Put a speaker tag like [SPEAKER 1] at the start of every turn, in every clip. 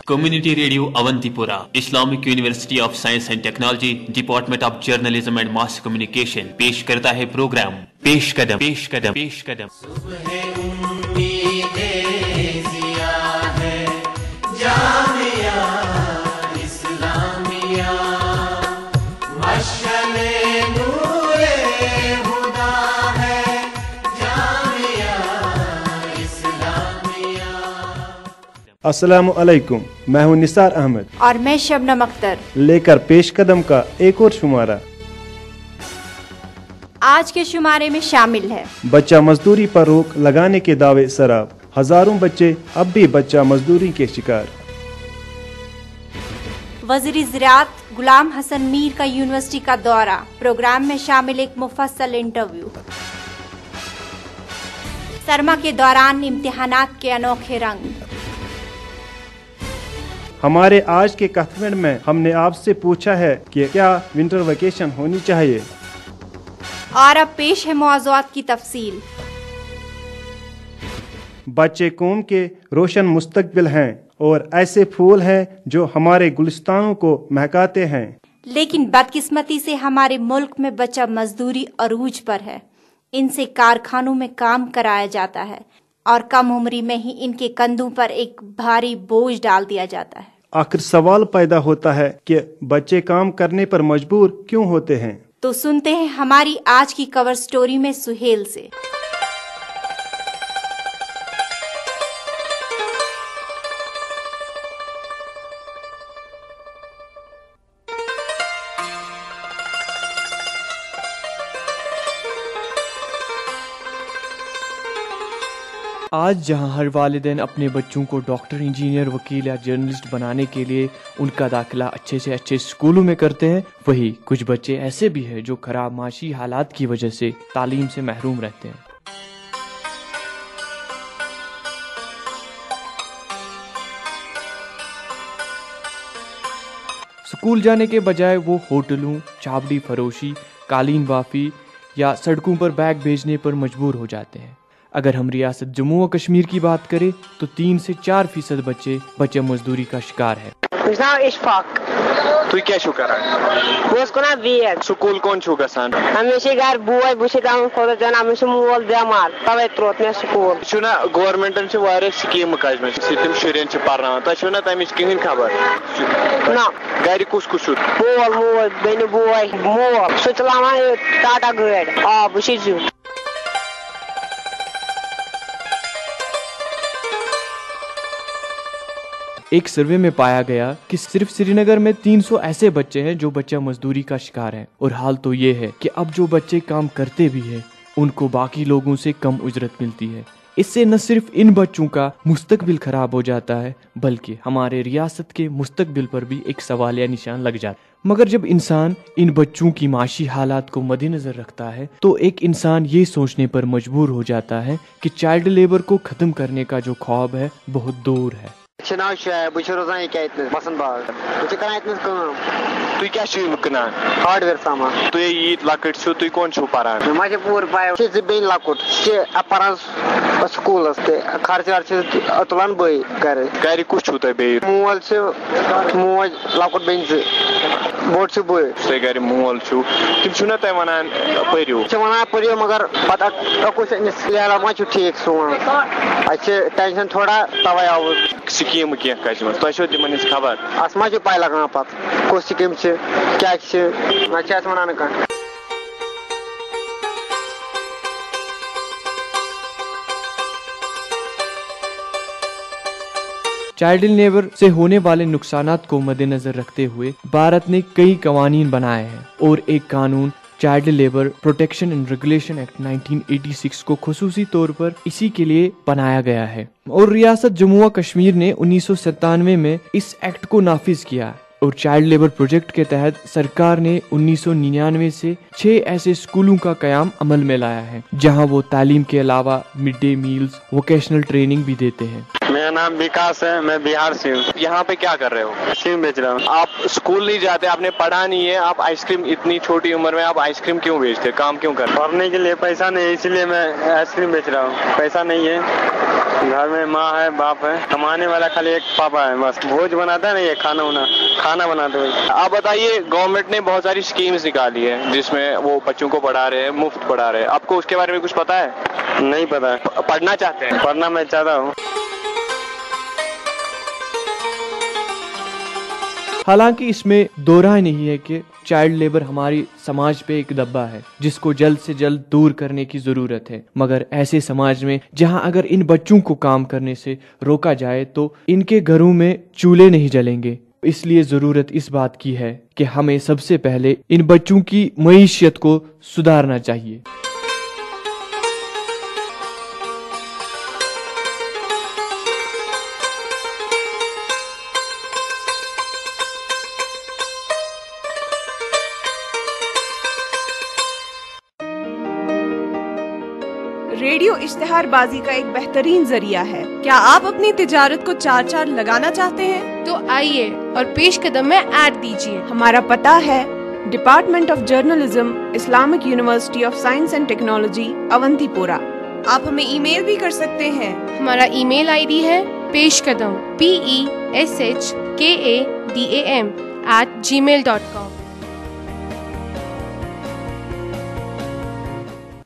[SPEAKER 1] Community radio Awantipora, Islamic university of science and technology, department of journalism and mass communication पेश करता है programme पेश कदम पेश कदम पेश कदम।
[SPEAKER 2] अस्सलामु अलैकुम, मैं हूं निसार अहमद
[SPEAKER 3] और मैं शबनम अख्तर,
[SPEAKER 2] लेकर पेश कदम का एक और शुमारा।
[SPEAKER 3] आज के शुमारे में शामिल है
[SPEAKER 2] बच्चा मजदूरी पर रोक लगाने के दावे सराब, हजारों बच्चे अब भी बच्चा मजदूरी के शिकार।
[SPEAKER 3] वज़ीर ज़राअत गुलाम हसन मीर का यूनिवर्सिटी का दौरा, प्रोग्राम में शामिल एक मुफस्सल इंटरव्यू। सरमा के दौरान इम्तिहानात के अनोखे रंग।
[SPEAKER 2] हमारे आज के कथमेंट में हमने आपसे पूछा है कि क्या विंटर वेकेशन होनी चाहिए।
[SPEAKER 3] और अब पेश है मौज़ूआत की तफसील।
[SPEAKER 2] बच्चे कौम के रोशन मुस्तकबिल हैं और ऐसे फूल हैं जो हमारे गुलिस्तानों को महकाते हैं।
[SPEAKER 3] लेकिन बदकिस्मती से हमारे मुल्क में बच्चा मजदूरी अरूज पर है। इनसे कारखानों में काम कराया जाता है और कम उम्री में ही इनके कंधों पर एक भारी बोझ डाल दिया जाता है।
[SPEAKER 2] आखिर सवाल पैदा होता है कि बच्चे काम करने पर मजबूर क्यों होते हैं।
[SPEAKER 3] तो सुनते हैं हमारी आज की कवर स्टोरी में सुहेल से।
[SPEAKER 4] आज जहां हर वालिदैन अपने बच्चों को डॉक्टर, इंजीनियर, वकील या जर्नलिस्ट बनाने के लिए उनका दाखिला अच्छे से अच्छे स्कूलों में करते हैं, वही कुछ बच्चे ऐसे भी हैं जो खराब माशी हालात की वजह से तालीम से महरूम रहते हैं। स्कूल जाने के बजाय वो होटलों, चावड़ी फरोशी, कालीन बाफी या सड़कों पर बैग भेजने पर मजबूर हो जाते हैं। अगर हम रियासत जम्मू व कश्मीर की बात करें तो 3 से 4% बच्चे मजदूरी का शिकार है।
[SPEAKER 5] इशफाक
[SPEAKER 6] तु क्या छु करन?
[SPEAKER 5] बस कोना बीएड
[SPEAKER 6] स्कूल कोन छु गसान?
[SPEAKER 5] हमेशा घर बुआई बुशे दाम खोद जना हमेशा मोल बेमार तवे त्रोत में स्कूल
[SPEAKER 6] छु ना गवर्नमेंटन छु वारे स्कीम काजमे सितम शुरेन छु परना त छु ना तमिस किहिन खबर
[SPEAKER 5] ना
[SPEAKER 6] गाड़ी कुछ कुछ
[SPEAKER 5] मोल बेन बुआई मोल सुचलामा टाटा ग्रेड आ बुशे जु।
[SPEAKER 4] एक सर्वे में पाया गया कि सिर्फ श्रीनगर में 300 ऐसे बच्चे हैं जो बच्चा मजदूरी का शिकार हैं। और हाल तो ये है कि अब जो बच्चे काम करते भी हैं उनको बाकी लोगों से कम उजरत मिलती है। इससे न सिर्फ इन बच्चों का मुस्तकबिल खराब हो जाता है बल्कि हमारे रियासत के मुस्तकबिल पर भी एक सवालिया निशान लग जाता है। मगर जब इंसान इन बच्चों की माशी हालात को मद्देनजर रखता है तो एक इंसान ये सोचने पर मजबूर हो जाता है कि चाइल्ड लेबर को खत्म करने का जो ख्वाब है बहुत दूर है।
[SPEAKER 5] चुनाव शायद बुझ रोजान ये क्या इतने पसंद बात मुझे करना इतने काम
[SPEAKER 6] तु क्या छु कनान
[SPEAKER 5] हार्डवेयर सामान
[SPEAKER 6] तु ये लकट छु तु कोन छु paraन
[SPEAKER 5] माझे पूर पाय से बेन लकट से अपरास स्कूल अस्ते खर्च अतलान बई
[SPEAKER 6] गाड़ी कुछ छु त बे
[SPEAKER 5] मोल से मोल लकट बेन से बोर्ड से बई
[SPEAKER 6] से गाड़ी मोल छु तुम छु ना त वनान परियो
[SPEAKER 5] छ वना परियो मगर पता कुछ लेला मा छु ठीक सो अच्छे टेंशन थोड़ा तवा आव
[SPEAKER 6] स्कीम क्या काजमे तो छु दिमन खबर
[SPEAKER 5] आसमा जो पाय लगा पत को स्कीम से क्या से ना क्या बनाने का।
[SPEAKER 4] चाइल्ड लेबर से होने वाले नुकसानात को मद्देनजर रखते हुए भारत ने कई कवानीन बनाए हैं और एक कानून child labour protection and regulation act 1986 को खुसूसी तौर पर इसी के लिए बनाया गया है। और रियासत जम्मू व कश्मीर ने 1997 में इस एक्ट को नाफिज किया। اور چائلڈ لیبر پروجیکٹ کے تحت سرکار نے 1999 سے 6 ایسے اسکولوں کا قیام عمل میں لایا ہے جہاں وہ تعلیم کے علاوہ mid day meals vocational training بھی دیتے ہیں۔
[SPEAKER 5] میرا نام وکاس ہے، میں بہار سے ہوں۔
[SPEAKER 6] یہاں پہ کیا کر رہے ہو؟
[SPEAKER 5] آئس کریم بیچ رہا ہوں۔
[SPEAKER 6] آپ اسکول نہیں جاتے، آپ نے پڑھا نہیں ہے، آپ آئس کریم اتنی چھوٹی عمر میں آپ آئس کریم کیوں بیچتے، کام کیوں کر رہے؟
[SPEAKER 5] پڑھنے کے لیے پیسہ نہیں، اسی لیے میں آئس کریم بیچ رہا ہوں۔ پیسہ نہیں ہے، گھر میں ماں ہے، باپ ہے، کمانے والا خالی ایک پاپا ہے، بس بھوج بناتا ہے نا، یہ کھانا بناتے ہوئے۔
[SPEAKER 6] آپ بتائیے، گورنمنٹ نے بہت ساری اسکیمز نکالی ہے جس میں وہ بچوں کو پڑھا رہے ہیں، مفت پڑھا رہے ہیں، آپ کو اس کے بارے میں کچھ پتا ہے؟
[SPEAKER 5] نہیں پتا ہے۔
[SPEAKER 6] پڑھنا چاہتے ہیں؟
[SPEAKER 5] پڑھنا میں چاہتا ہوں۔
[SPEAKER 4] حالانکہ اس میں دو رائے نہیں ہے کہ چائلڈ لیبر ہماری سماج پہ ایک دبا ہے جس کو جلد سے جلد دور کرنے کی ضرورت ہے، مگر ایسے سماج میں جہاں اگر ان بچوں کو کام کرنے سے روکا جائے تو ان کے گھروں میں چولہے نہیں جلیں گے۔ اس لیے ضرورت اس بات کی ہے کہ ہمیں سب سے پہلے ان بچوں کی معیشت کو سدھارنا چاہیے۔
[SPEAKER 7] ریڈیو اشتہار بازی کا ایک بہترین ذریعہ ہے۔ کیا آپ اپنی تجارت کو چار لگانا چاہتے ہیں؟
[SPEAKER 8] تو آئیے اور پیش قدم میں ایڈ دیجیے۔
[SPEAKER 7] ہمارا پتہ ہے department of journalism, Islamic university of science and technology, Awantipora. آپ ہمیں ای میل بھی کر سکتے ہیں۔
[SPEAKER 8] ہمارا ای میل آئی ڈی ہے پیش قدم peshkadam@gmail.com۔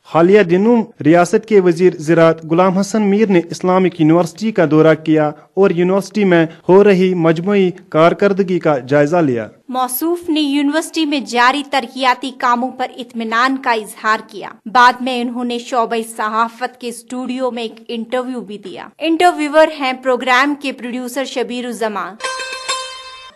[SPEAKER 2] حالیہ دنوں ریاست کے وزیر زراعت غلام حسن میر نے اسلامک یونیورسٹی کا دورہ کیا اور یونیورسٹی میں ہو رہی مجموعی کارکردگی کا جائزہ لیا۔
[SPEAKER 3] موصوف نے یونیورسٹی میں جاری ترقیاتی کاموں پر اطمینان کا اظہار کیا۔ بعد میں انہوں نے شعبہ صحافت کے اسٹوڈیو میں ایک انٹرویو بھی دیا۔ انٹرویور ہیں پروگرام کے پروڈیوسر شبیر الزمان۔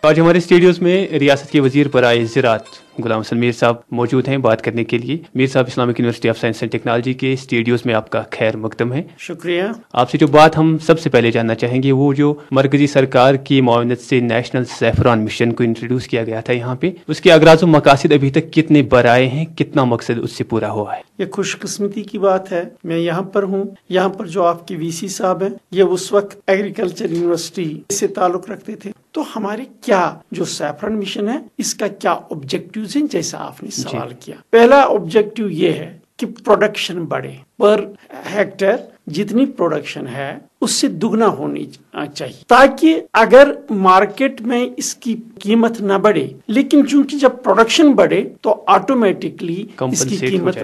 [SPEAKER 1] آج ہمارے اسٹوڈیوز میں ریاست کے وزیر برائے زراعت غلام حسن میر صاحب موجود ہیں بات کرنے کے لیے۔ میر صاحب، Islamic university of science and technology کے اسٹوڈیوز میں آپ کا خیر مقدم ہے۔
[SPEAKER 9] شکریہ۔
[SPEAKER 1] آپ سے جو بات ہم سب سے پہلے جاننا چاہیں گے وہ جو مرکزی سرکار کی معاونت سے نیشنل زعفران مشن کو انٹروڈیوس کیا گیا تھا یہاں پہ، اس کے اغراض و مقاصد ابھی تک کتنے برآئے ہیں، کتنا مقصد اس سے پورا ہوا ہے؟
[SPEAKER 9] یہ خوش قسمتی کی بات ہے، میں یہاں پر ہوں۔ یہاں پر جو آپ کے وی سی صاحب ہیں یہ اس وقت ایگریکلچر یونیورسٹی سے تعلق رکھتے تھے۔ تو ہمارے کیا جو زعفران مشن ہے اس کا کیا آبجیکٹیوز ہیں، جیسا آپ نے سوال کیا۔ پہلا آبجیکٹیو یہ ہے کہ پروڈکشن بڑھے، پر ہیکٹر جتنی پروڈکشن ہے اس سے دگنا ہونی چاہیے، تاکہ اگر مارکیٹ میں اس کی قیمت نہ بڑھے، لیکن چونکہ جب پروڈکشن بڑھے تو آٹومیٹکلی اس کی قیمت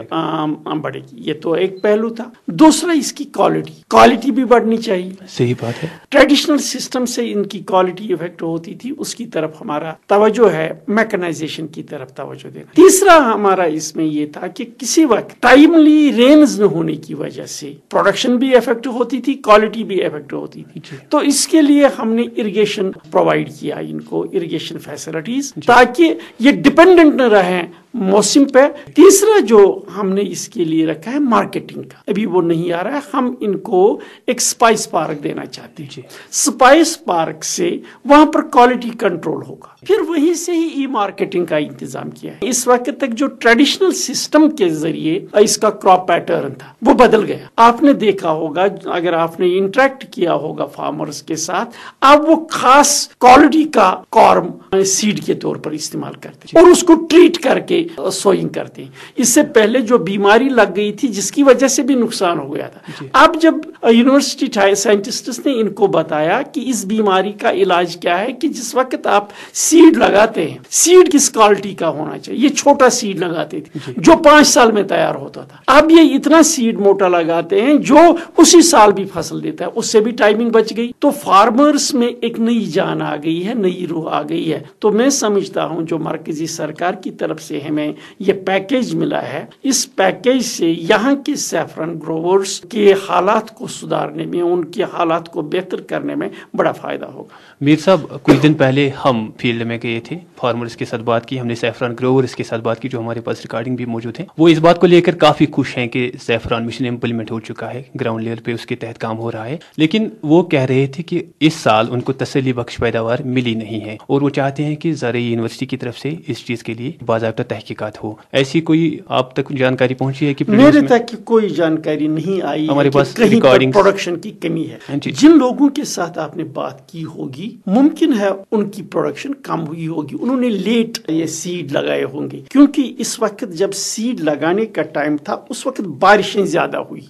[SPEAKER 9] بڑھے گی۔ یہ تو ایک پہلو تھا۔ دوسرا اس کی کوالٹی بھی بڑھنی چاہیے۔
[SPEAKER 1] صحیح بات ہے۔
[SPEAKER 9] ٹریڈیشنل سسٹم سے ان کی کوالٹی افیکٹ ہوتی تھی، اس کی طرف ہمارا توجہ ہے، میکنائزیشن کی طرف توجہ دینا۔ تیسرا ہمارا اس میں یہ تھا کہ کسی وقت ٹائملی رینز نہ ہونے کی وجہ سے پروڈکشن بھی افیکٹ ہوتی تھی، کوالٹی بھی افیکٹ ہوتی تھی۔ تو اس کے لیے ہم نے اریگیشن پرووائڈ کیا ان کو، اریگیشن فیسلٹیز، تاکہ یہ ڈپینڈنٹ نہ رہیں موسم پہ۔ تیسرا جو ہم نے اس کے لیے رکھا ہے مارکیٹنگ کا، ابھی وہ نہیں آ رہا ہے، ہم ان کو ایک سپائس پارک دینا چاہتے ہیں۔ سپائس پارک سے وہاں پر کوالٹی کنٹرول ہوگا، پھر وہیں سے ہی ای مارکیٹنگ کا انتظام کیا ہے۔ اس وقت تک جو ٹریڈیشنل سسٹم کے ذریعے اس کا کراپ پیٹرن تھا وہ بدل گیا۔ آپ نے دیکھا ہوگا، اگر آپ نے انٹریکٹ کیا ہوگا فارمرز کے ساتھ، اب وہ خاص کوالٹی کا کارم سیڈ کے طور پر استعمال کرتے ہیں اور اس کو ٹریٹ کر کے سوئنگ کرتے ہیں۔ اس سے پہلے جو بیماری لگ گئی تھی جس کی وجہ سے بھی نقصان ہو گیا تھا، اب جب یونیورسٹی سائنٹسٹس نے ان کو بتایا کہ اس بیماری کا علاج کیا ہے، کہ جس وقت آپ سیڈ لگاتے ہیں، سیڈ کس کوالٹی کا ہونا چاہیے۔ یہ چھوٹا سیڈ لگاتے تھے جو 5 سال میں تیار ہوتا تھا، اب یہ اتنا سیڈ موٹا لگاتے ہیں جو اسی سال بھی فصل دیتا ہے، اس سے بھی ٹائمنگ بچ گئی۔ تو فارمرز میں ایک نئی جان آ گئی ہے، نئی روح آ گئی ہے۔ تو میں سمجھتا ہوں جو مرکزی سرکار کی طرف سے ہے में ये पैकेज मिला है, इस पैकेज से यहाँ के सैफरन ग्रोवर्स के हालात को सुधारने में, उनके हालात को बेहतर करने में बड़ा फायदा होगा।
[SPEAKER 1] मीर साहब, कुछ दिन पहले हम फील्ड में गए थे, फार्मर्स के साथ बात की, हमने सैफरन ग्रोवर्स के साथ बात की, जो हमारे पास रिकॉर्डिंग भी मौजूद है। वो इस बात को लेकर काफी खुश हैं कि सैफरन मिशन इम्प्लीमेंट हो चुका है, ग्राउंड लेवल पे उसके तहत काम हो रहा है, लेकिन वो कह रहे थे कि इस साल उनको तसल्ली बख्श पैदावार मिली नहीं है और वो चाहते हैं कि ज़राई यूनिवर्सिटी की तरफ से इस चीज के लिए बाज़ाब्ता तहकीकात हो। ऐसी कोई आप तक जानकारी पहुंची है कि?
[SPEAKER 9] मेरे तक कोई जानकारी नहीं आई
[SPEAKER 1] हमारे पास
[SPEAKER 9] कहीं पर प्रोडक्शन की कमी है। जिन लोगों के साथ आपने बात की होगी, मुमकिन है उनकी प्रोडक्शन कम हुई होगी, उन्होंने लेट ये सीड लगाए होंगे, क्योंकि इस वक्त जब सीड लगाने का टाइम था उस वक्त बारिशें ज्यादा हुई।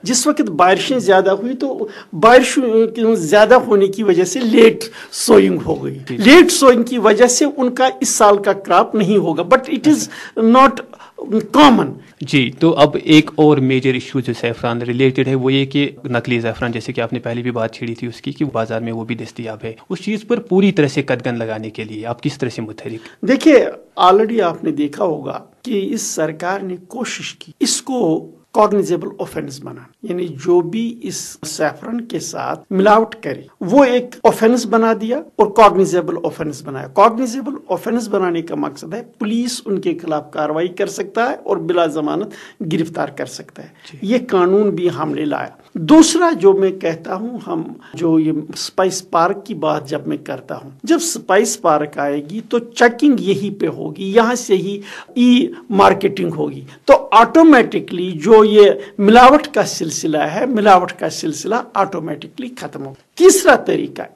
[SPEAKER 9] जिस वक्त बारिशें ज्यादा हुई तो बारिश ज्यादा होने की वजह से लेट सोइंग हो गई। लेट सोइंग की वजह से उनका इस साल का क्रॉप नहीं होगा, but it is not common.
[SPEAKER 1] जी, तो अब एक और मेजर इशू जो सैफरान रिलेटेड है वो ये कि नकली ज़ैफ़रान, जैसे कि आपने पहले भी बात छेड़ी थी उसकी, कि बाजार में वो भी दस्तयाब है, उस चीज़ पर पूरी तरह से कदगन लगाने के लिए आप किस तरह से मुतहरिक?
[SPEAKER 9] देखिए, ऑलरेडी आपने देखा होगा कि इस सरकार ने कोशिश की इसको कॉग्निजेबल ऑफेंस बना, यानी जो भी इस सैफरन के साथ मिलावट करे वो एक ऑफेंस बना दिया और कॉग्निजेबल ऑफेंस बनाया। कॉग्निजेबल ऑफेंस बनाने का मकसद है पुलिस उनके खिलाफ कार्रवाई कर सकता है और बिला जमानत गिरफ्तार कर सकता है। ये कानून भी हमने लाया। दूसरा जो मैं कहता हूँ, हम जो ये स्पाइस पार्क की बात जब मैं करता हूँ, जब स्पाइस पार्क आएगी तो चेकिंग यही पे होगी, यहाँ से ही ई मार्केटिंग होगी, तो ऑटोमेटिकली जो ये मिलावट का सिलसिला है, मिलावट का सिलसिला ऑटोमेटिकली खत्म होगा। तीसरा तरीका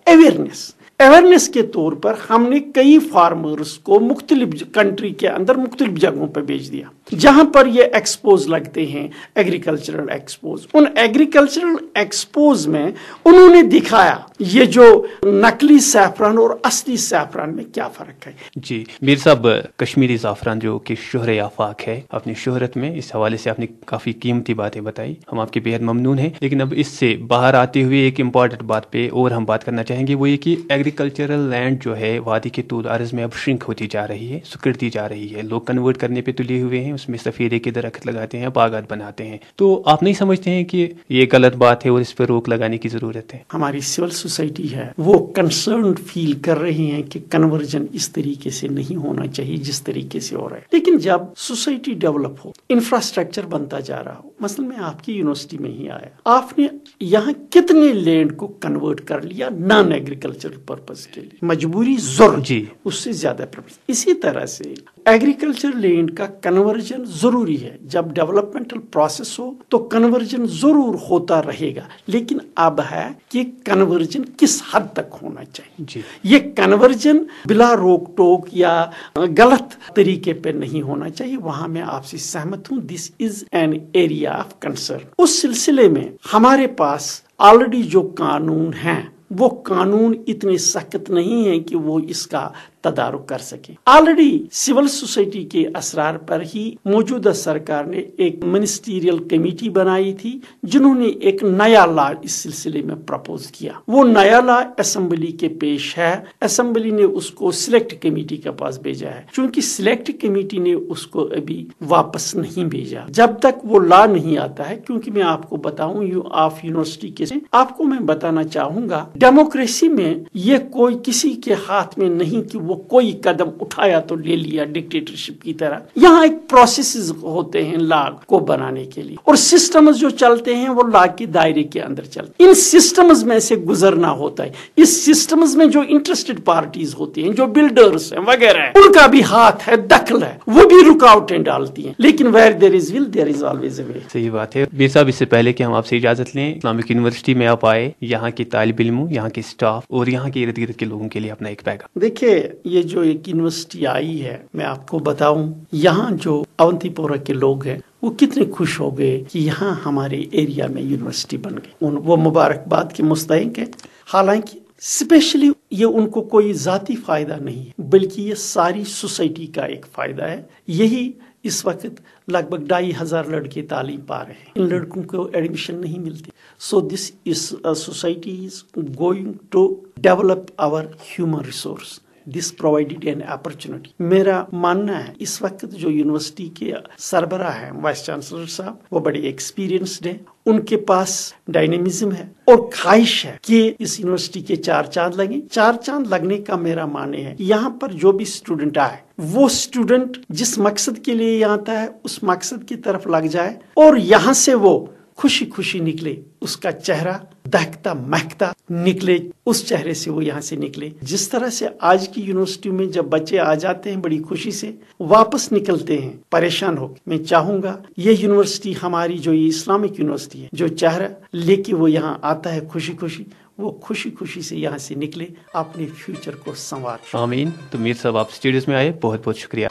[SPEAKER 9] अवेयरनेस के तौर पर हमने कई फार्मर्स को मुख्तलिफ कंट्री के अंदर मुख्तलिफ जगहों पर भेज दिया जहां पर ये एक्सपोज लगते हैं, एग्रीकल्चरल एक्सपोज। उन एग्रीकल्चरल एक्सपोज में उन्होंने दिखाया ये जो नकली सैफरान और असली सैफरान में क्या फर्क है।
[SPEAKER 1] जी मीर साहब, कश्मीरी ज़ाफ़रान जो कि शोहरे आफाक है अपनी शोहरत में, इस हवाले से आपने काफ़ी कीमती बातें बताई, हम आपके बेहद ममनून हैं। लेकिन अब इससे बाहर आते हुए एक इम्पॉर्टेंट बात पे और हम बात करना चाहेंगे, वो ये कि एग्रीकल्चरल लैंड जो है वादी के तूल अर्ज में अब श्रिंक होती जा रही है, सुकड़ती जा रही है। लोग कन्वर्ट करने पे तुले हुए हैं, उसमें सफेदे के दरख्त लगाते हैं, बागात बनाते हैं। तो आप नहीं समझते हैं कि ये गलत बात है और इस पर रोक लगाने की जरूरत है?
[SPEAKER 9] हमारी सिविल सोसाइटी है वो कंसर्न फील कर रही है कि कन्वर्जन इस तरीके से नहीं होना चाहिए जिस तरीके से हो रहा है। लेकिन जब सोसाइटी डेवलप हो, इंफ्रास्ट्रक्चर बनता जा रहा हो, मसलन मैं आपकी यूनिवर्सिटी में ही आया, आपने यहाँ कितने लैंड को कन्वर्ट कर लिया नॉन एग्रीकल्चरल पर्पस के लिए, मजबूरी जरूर जी, उससे ज्यादा पर्पस। इसी तरह से एग्रीकल्चर लैंड का कन्वर्जन जरूरी है। जब डेवलपमेंटल प्रोसेस हो तो कन्वर्जन जरूर होता रहेगा, लेकिन अब है कि कन्वर्जन किस हद तक होना चाहिए जी। ये कन्वर्जन बिला रोक टोक या गलत तरीके पे नहीं होना चाहिए, वहां मैं आपसे सहमत हूं। This is an area of concern. उस सिलसिले में हमारे पास ऑलरेडी जो कानून हैं वो कानून इतने सख्त नहीं है कि वो इसका तदारुक कर सके। ऑलरेडी सिविल सोसाइटी के असरार पर ही मौजूदा सरकार ने एक मिनिस्टीरियल कमेटी बनाई थी जिन्होंने एक नया लॉ इस सिलसिले में प्रपोज किया। वो नया लॉ असेंबली के पेश है, असेंबली ने उसको सिलेक्ट कमेटी के पास भेजा है। चूंकि सिलेक्ट कमेटी ने उसको अभी वापस नहीं भेजा, जब तक वो लॉ नहीं आता है, क्योंकि मैं आपको बताऊं आप यूनिवर्सिटी के से आपको मैं बताना चाहूंगा, डेमोक्रेसी में ये कोई किसी के हाथ में नहीं कि वो कोई कदम उठाया तो ले लिया डिक्टेटरशिप की तरह। यहाँ एक प्रोसेसेस होते हैं लॉ को बनाने के लिए, और सिस्टम्स जो चलते हैं वो लॉ के दायरे के अंदर चलते हैं। इन सिस्टम्स में से गुजरना होता है। इस सिस्टम्स में जो इंटरेस्टेड पार्टीज होती हैं, जो बिल्डर्स हैं वगैरह, उनका भी हाथ है, दखल है, वो भी रुकावटें डालती हैं। लेकिन where there is will there is always a way.
[SPEAKER 1] सही बात है। मीर साहब, इससे पहले कि हम आपसे इजाजत लें, इस्लामिक यूनिवर्सिटी में आप आए, यहाँ के तालिब इल्मों, यहाँ के स्टाफ और यहाँ के इर्द गिर्द के लोगों के लिए अपना एक पैगाम।
[SPEAKER 9] देखिए, ये जो एक यूनिवर्सिटी आई है, मैं आपको बताऊं, यहाँ जो अवंतीपोरा के लोग हैं वो कितने खुश हो गए कि यहाँ हमारे एरिया में यूनिवर्सिटी बन गई। वो मुबारकबाद के मुस्तहिक है। हालांकि स्पेशली ये उनको कोई जाती फायदा नहीं है, बल्कि ये सारी सोसाइटी का एक फायदा है। यही इस वक्त लगभग 2,500 लड़के तालीम पा रहे हैं। इन लड़कों को एडमिशन नहीं मिलती। So this is society is going to develop our human resource. This provided an opportunity. मेरा मानना है इस वक्त जो यूनिवर्सिटी के सरबराह हैं वाइस चांसलर साहब, वो बड़े एक्सपीरियंस्ड हैं, उनके पास डायनेमिज्म है और ख्वाहिश है कि इस यूनिवर्सिटी के 4 चांद लगे। 4 चांद लगने का मेरा माने है यहाँ पर जो भी स्टूडेंट आए वो स्टूडेंट जिस मकसद के लिए यहाँ आता है उस मकसद की तरफ लग जाए और यहाँ से वो खुशी खुशी निकले, उसका चेहरा दहकता महकता निकले, उस चेहरे से वो यहाँ से निकले। जिस तरह से आज की यूनिवर्सिटी में जब बच्चे आ जाते हैं बड़ी खुशी से वापस निकलते हैं परेशान होकर, मैं चाहूंगा ये यूनिवर्सिटी हमारी जो ये इस्लामिक यूनिवर्सिटी है, जो चेहरा लेके वो यहाँ आता है खुशी खुशी, वो खुशी खुशी से यहाँ से निकले, अपने फ्यूचर को संवार।
[SPEAKER 1] आमीन। तो मीर साहब आप स्टूडियोज में आए, बहुत बहुत शुक्रिया।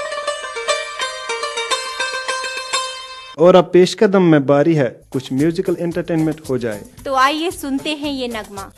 [SPEAKER 2] और अब पेशकदम में बारी है कुछ म्यूजिकल एंटरटेनमेंट हो जाए।
[SPEAKER 3] तो आइए सुनते हैं ये नगमा।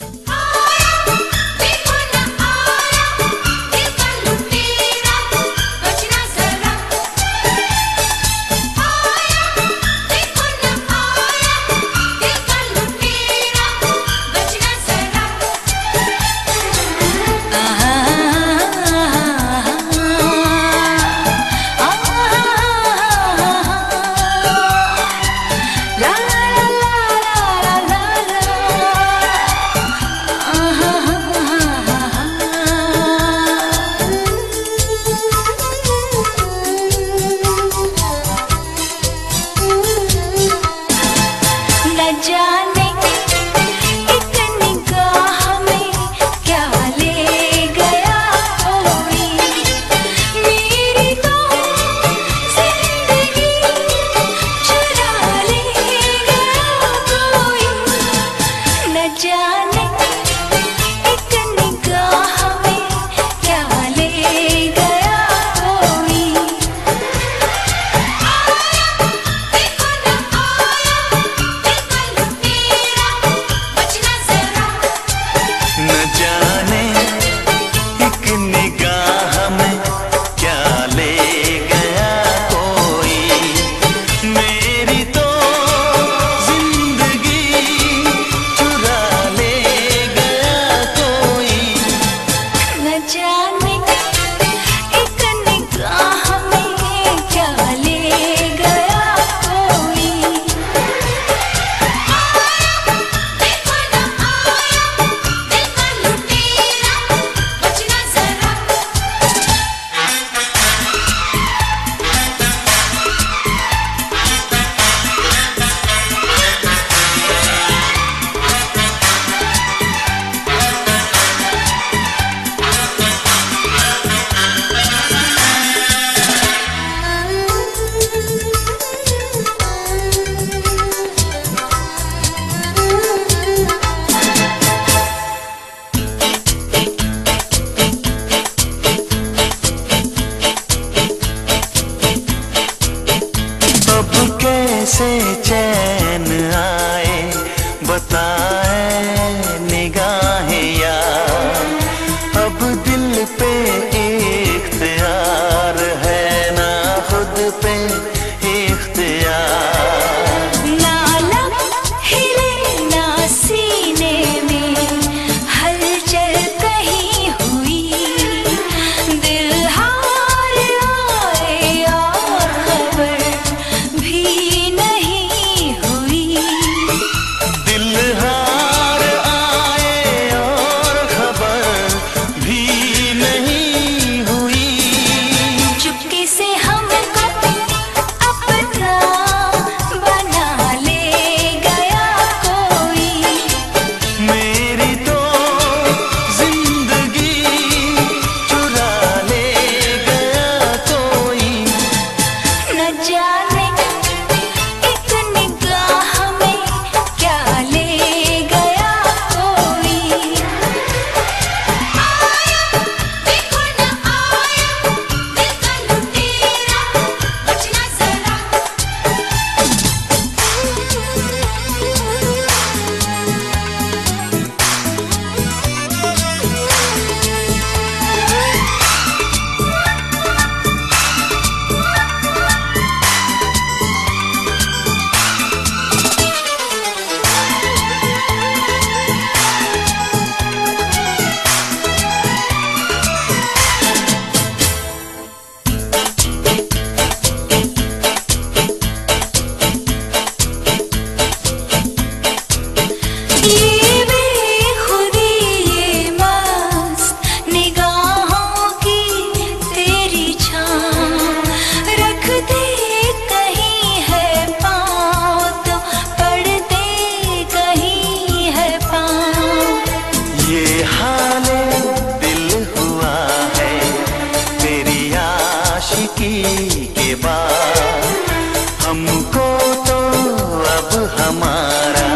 [SPEAKER 10] हमारा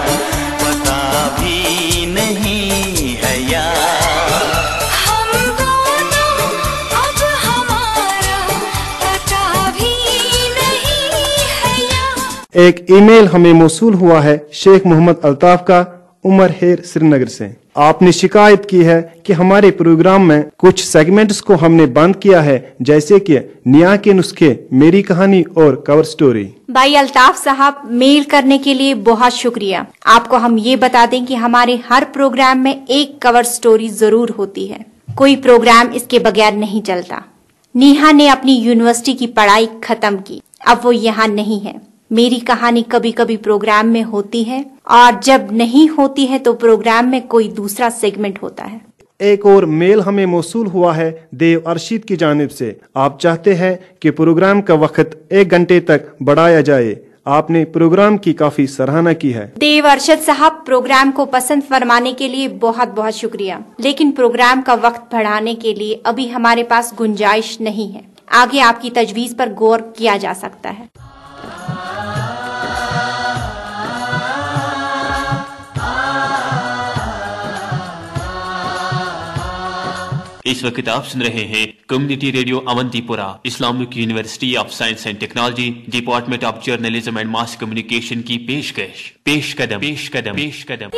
[SPEAKER 10] पता भी नहीं है यार।
[SPEAKER 11] हमको तो अब हमारा पता भी नहीं है यार।
[SPEAKER 2] एक ईमेल हमें मौसूल हुआ है शेख मोहम्मद अल्ताफ का, उमर हेर श्रीनगर से। आपने शिकायत की है कि हमारे प्रोग्राम में कुछ सेगमेंट्स को हमने बंद किया है, जैसे कि निया के नुस्खे, मेरी कहानी और कवर स्टोरी।
[SPEAKER 3] भाई अल्ताफ साहब, मेल करने के लिए बहुत शुक्रिया। आपको हम ये बता दें कि हमारे हर प्रोग्राम में एक कवर स्टोरी जरूर होती है, कोई प्रोग्राम इसके बगैर नहीं चलता। नेहा ने अपनी यूनिवर्सिटी की पढ़ाई खत्म की, अब वो यहाँ नहीं है। मेरी कहानी कभी कभी प्रोग्राम में होती है और जब नहीं होती है तो प्रोग्राम में कोई दूसरा सेगमेंट होता है।
[SPEAKER 2] एक और मेल हमें मौसूल हुआ है देव अरशीद की जानिब से। आप चाहते हैं कि प्रोग्राम का वक्त 1 घंटे तक बढ़ाया जाए। आपने प्रोग्राम की काफी सराहना की है।
[SPEAKER 3] देव अरशद साहब, प्रोग्राम को पसंद फरमाने के लिए बहुत बहुत शुक्रिया, लेकिन प्रोग्राम का वक्त बढ़ाने के लिए अभी हमारे पास गुंजाइश नहीं है। आगे आपकी तजवीज पर गौर किया जा सकता है।
[SPEAKER 1] इस वक्त आप सुन रहे हैं community radio Awantipora, Islamic university of science and technology, department of journalism and mass communication की पेशकश। पेश कदम।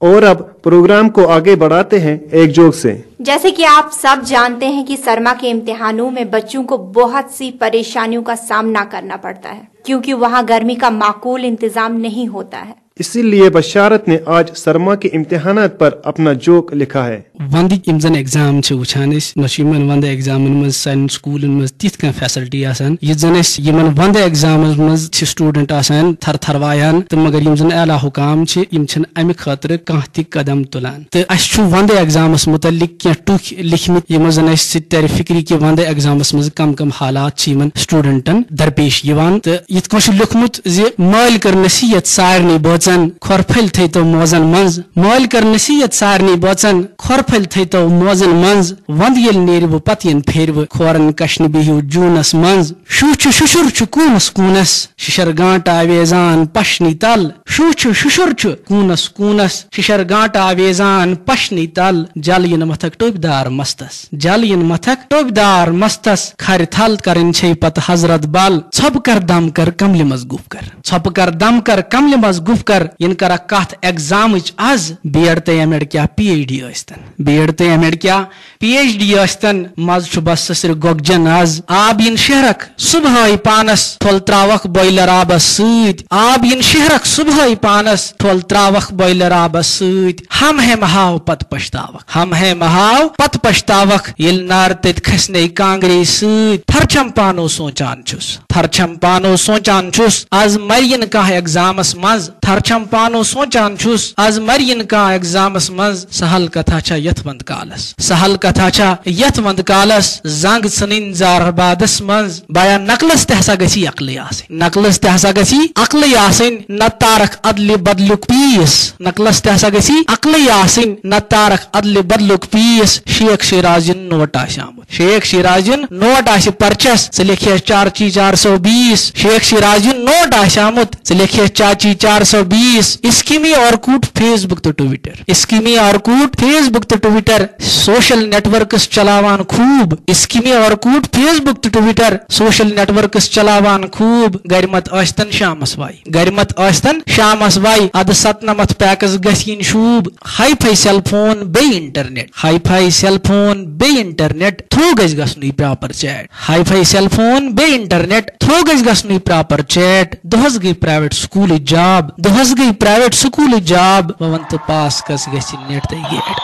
[SPEAKER 2] और अब प्रोग्राम को आगे बढ़ाते हैं एक जोक से।
[SPEAKER 3] जैसे कि आप सब जानते हैं कि सरमा के इम्तिहानों में बच्चों को बहुत सी परेशानियों का सामना करना पड़ता है, क्योंकि वहाँ गर्मी का माकूल इंतजाम नहीं होता है।
[SPEAKER 2] इसीलिए बशारत ने आज सरमा के इम्तिहानात पर अपना जोक लिखा है।
[SPEAKER 12] वंद इमजन एग्जाम वुचान नमन वंद एग्जाम सान स्कूलन मज तिथ कह फैसिलिटी आसान यन यमन वंद एग्जाम मज स्टूडेंट आसान थर थरवायान तो मगर यम आला हुकाम अमि खतर कह त कदम तुलान तो अस वंद एग्जामस मुतलिक कह टुख लिखमित यम जन तर फिक्री कि वंद एग्जामस मज कम कम हालात स्टूडेंटन दरपेश तो यथ कह लिखमुत माल कर नसीहत सारनी बचन खोरफल थे तो मोजन मंज माल कर नसीहत सारनी बचन खोरफल थे तो मोजन मंज वंद ये नेरव पत यन फेरव खोरन कशन बिहु जूनस मंज शूच शुशुर कूनस कूनस शिशर गांट आवेजान पशनी तल शूच शुशुर कूनस कूनस शिशर गांट आवेजान पशनी तल जल यन मथक टोबदार मस्तस जल यन मथक टोबदार मस्तस खर थल करन छे पत हजरत बाल छप कर दम कर कमल मज गुफ कर छप कर दम कर कमल मज गुफ कर इन करा कथ एग्जाम आज बीएड तो एमएड क्या पीएचडी अस्तन बीएड तो एमएड क्या पीएचडी अस्तन मज बस सर गोगजन आज आब इन शहरक सुबह पानस थोल त्रावक बॉयलर आबस सूत आब इन शहरक सुबह पानस थोल त्रावक बॉयलर आबस सूत हम है महाव पत पछतावक हम है महाव पत पछतावक येल नार तत खसने कांगरे सूत थरछम पानो सोचान छुस थरछम पानो सोचान छुस आज मरियन का एग्जामस मज थरछम पानो सोचान छुस आज मरियन का एग्जामस मज सहल कथा छा यथवंत कालस सहल कथा छा यथवंत कालस जंग सनिन जारबादस मज बाया नकलस तहसा गसी अक्ल आसिन नकलस तहसा गसी अक्ल आसिन न तारक अदल बदलुक पीस नकलस तहसा गसी अक्ल आसिन न तारक अदल बदलुक पीस शेख सिराजुन नोट आशामुत शेख सिराजुन नोट आशि परचस से लिखे 4/420 शेख सिराजुन नोट आशामुत से लिखे 4/420 स्कीमी और कूट फेसबुक तो ट्विटर स्कीमी और कूट फेसबुक तो ट्विटर सोशल नेटवर्क्स चलावान खूब स्कीमी और कूट फेसबुक तो ट्विटर सोशल नेटवर्क्स चलावान खूब गरिमत आस्तन शामस वाई गरिमत आस्तन शामस वाई अद सतनमत पैकस गसीन शूब हाई फाई सेल फोन बे internet hi fi cell phone बे इंटरनेट थ्रू गज गसनुई proper chat hi fi cell phone बे इंटरनेट थ्रू गज गसनुई प्रॉपर चैट दोहस गई प्राइवेट स्कूल जॉब दोहस गई प्राइवेट स्कूल जॉब वन तो पास कस गसी नेट ते गेट।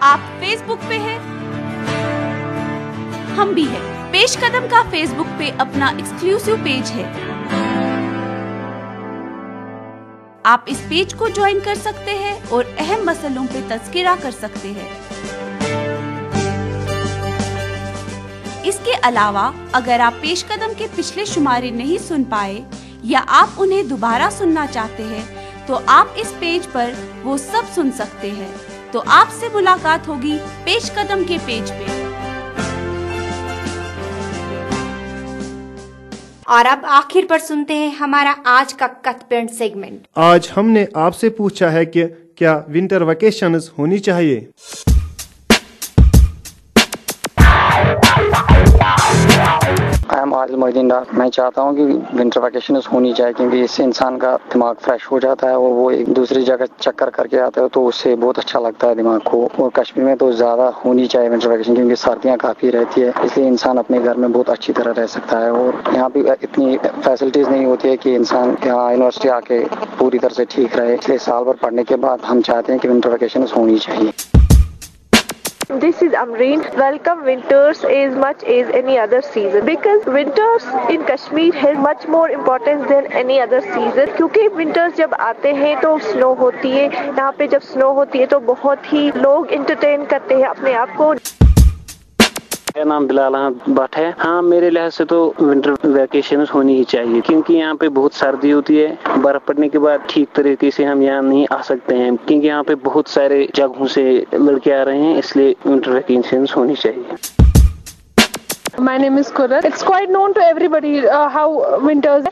[SPEAKER 7] आप फेसबुक पे हैं, हम भी हैं। पेश कदम का फेसबुक पे अपना एक्सक्लूसिव पेज है, आप इस पेज को ज्वाइन कर सकते हैं और अहम मसलों पे तज़किरा कर सकते हैं।
[SPEAKER 13] اس کے علاوہ اگر آپ پیش قدم کے پچھلے شمارے نہیں سن پائے یا آپ انہیں دوبارہ سننا چاہتے ہیں تو آپ اس پیج پر وہ سب سن سکتے ہیں۔ تو آپ سے ملاقات ہوگی پیش قدم کے پیج پہ۔
[SPEAKER 3] اور اب آخر پر سنتے ہیں ہمارا آج کا کت پینٹ سیگمنٹ۔
[SPEAKER 2] آج ہم نے آپ سے پوچھا ہے کہ کیا ونٹر ویکیشنز ہونی چاہیے؟
[SPEAKER 14] عادل محی الدین ڈار، میں چاہتا ہوں کہ ونٹر ویکیشنز ہونی چاہیے، کیونکہ اس سے انسان کا دماغ فریش ہو جاتا ہے اور وہ ایک دوسری جگہ چکر کر کے آتا ہے تو اس سے بہت اچھا لگتا ہے دماغ کو۔ اور کشمیر میں تو زیادہ ہونی چاہیے ونٹر ویکیشن، کیونکہ سردیاں کافی رہتی ہے، اس لیے انسان اپنے گھر میں بہت اچھی طرح رہ سکتا ہے اور یہاں پہ اتنی فیسلٹیز نہیں ہوتی ہے کہ انسان یہاں یونیورسٹی آ کے پوری طرح سے ٹھیک رہے، اس لیے سال بھر پڑھنے کے بعد ہم چاہتے ہیں کہ ونٹر ویکیشنز ہونی چاہیے۔
[SPEAKER 15] This is Amreen. Welcome winters as much as any other season because winters in Kashmir has much more importance than any other season کیونکہ winters جب آتے ہیں تو snow ہوتی ہے، یہاں پہ جب snow ہوتی ہے تو بہت ہی لوگ انٹرٹین کرتے ہیں اپنے آپ کو۔
[SPEAKER 16] میرا نام بلال احمد بٹ ہے۔ ہاں، میرے لحاظ سے تو ونٹر ویکیشنز ہونی ہی چاہیے کیونکہ یہاں پہ بہت سردی ہوتی ہے، برف پڑنے کے بعد ٹھیک طریقے سے ہم یہاں نہیں آ سکتے ہیں کیونکہ یہاں پہ بہت سارے جگہوں سے لڑکے آ رہے ہیں، اس لیے ونٹر ویکیشنز ہونی چاہیے۔
[SPEAKER 17] My name is Kurat. It's quite known to everybody how winters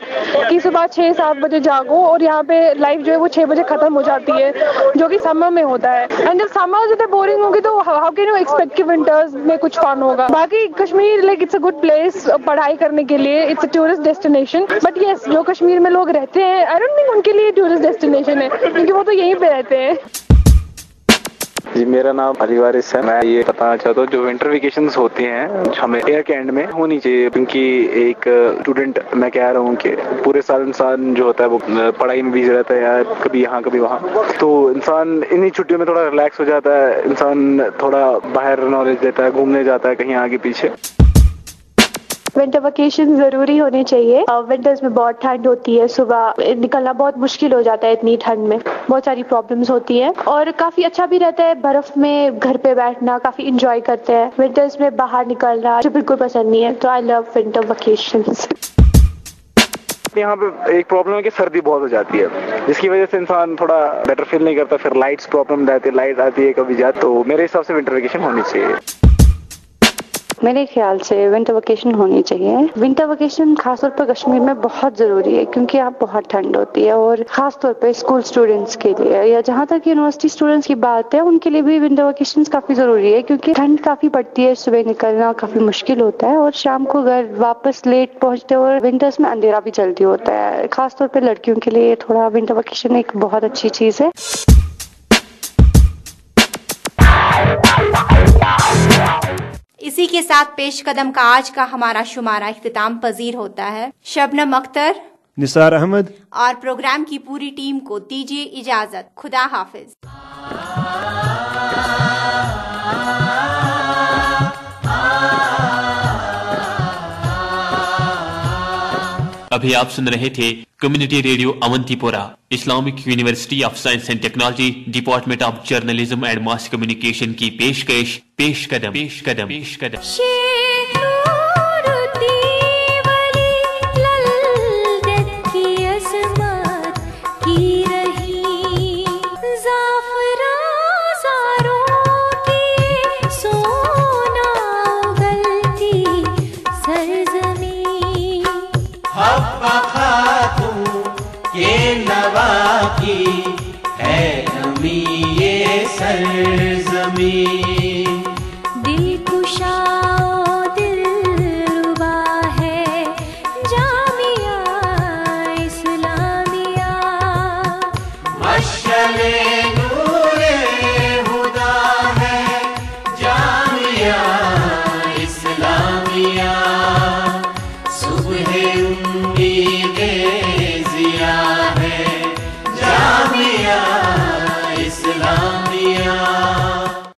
[SPEAKER 17] کہ صبح 6-7 بجے جاگو اور یہاں پہ لائف جو ہے وہ 6 بجے ختم ہو جاتی ہے، جو کہ سمر میں ہوتا ہے۔ اینڈ جب سمر اتنے بورنگ ہوگی تو how can you expect کہ ونٹرز میں کچھ فن ہوگا؟ باقی Kashmir like it's a good place پڑھائی کرنے کے لیے، it's a tourist destination, but yes جو کشمیر میں لوگ رہتے ہیں آئی ڈونٹ تھنک ان کے لیے ٹورسٹ ڈیسٹینیشن ہے کیونکہ وہ تو یہیں پہ رہتے ہیں۔
[SPEAKER 18] جی، میرا نام علی وارث ہے۔ میں یہ بتانا چاہتا ہوں جو ونٹر ویکیشنز ہوتی ہیں ہمیں ایئر کے اینڈ میں ہونی چاہیے، کیونکہ ایک اسٹوڈنٹ میں کہہ رہا ہوں کہ پورے سال انسان جو ہوتا ہے وہ پڑھائی میں بزی رہتا ہے یا کبھی یہاں کبھی وہاں، تو انسان انہی چھٹیوں میں تھوڑا ریلیکس ہو جاتا ہے، انسان تھوڑا باہر نالج لیتا ہے، گھومنے جاتا ہے کہیں آگے پیچھے۔
[SPEAKER 15] ونٹر ویکیشن ضروری ہونی چاہیے۔ ونٹرز میں بہت ٹھنڈ ہوتی ہے، صبح نکلنا بہت مشکل ہو جاتا ہے، اتنی ٹھنڈ میں بہت ساری پرابلمس ہوتی ہیں اور کافی اچھا بھی رہتا ہے برف میں گھر پہ بیٹھنا، کافی انجوائے کرتے ہیں۔ ونٹرز میں باہر نکلنا جو بالکل پسند نہیں ہے، تو آئی لو ونٹر ویکیشنز۔
[SPEAKER 18] یہاں پہ ایک پرابلم ہے کہ سردی بہت ہو جاتی ہے جس کی وجہ سے انسان تھوڑا بیٹر فیل نہیں کرتا، پھر لائٹس پرابلم رہتی ہے، لائٹ آتی ہے کبھی جاتی، تو میرے حساب سے ونٹر ویکیشن ہونی چاہیے۔
[SPEAKER 19] میرے خیال سے ونٹر ویکیشن ہونی چاہیے۔ ونٹر ویکیشن خاص طور پر کشمیر میں بہت ضروری ہے کیونکہ یہاں بہت ٹھنڈ ہوتی ہے اور خاص طور پہ اسکول اسٹوڈنٹس کے لیے یا جہاں تک یونیورسٹی اسٹوڈنٹس کی بات ہے ان کے لیے بھی ونٹر ویکیشن کافی ضروری ہے کیونکہ ٹھنڈ کافی پڑتی ہے، صبح نکلنا کافی مشکل ہوتا ہے اور شام کو گھر واپس لیٹ پہنچتے اور ونٹرس میں اندھیرا بھی جلدی ہوتا ہے۔ خاص طور پہ لڑکیوں کے لیے تھوڑا ونٹر ویکیشن ایک بہت اچھی چیز ہے۔
[SPEAKER 3] اسی کے ساتھ پیش قدم کا آج کا ہمارا شمارہ اختتام پذیر ہوتا ہے۔ شبنم اختر،
[SPEAKER 2] نثار احمد
[SPEAKER 3] اور پروگرام کی پوری ٹیم کو دیجیے اجازت۔ خدا حافظ۔
[SPEAKER 1] ابھی آپ سن رہے تھے کمیونٹی ریڈیو اونتی پورہ، Islamic university of science and technology, department of journalism and mass communication کی پیشکش پیش قدم پیش قدم پیش قدم۔
[SPEAKER 11] سرزمین دل کشا دل ربا ہے جامعہ اسلامیہ، مشعل نور ہدا ہے جامعہ اسلامیہ، صبح امید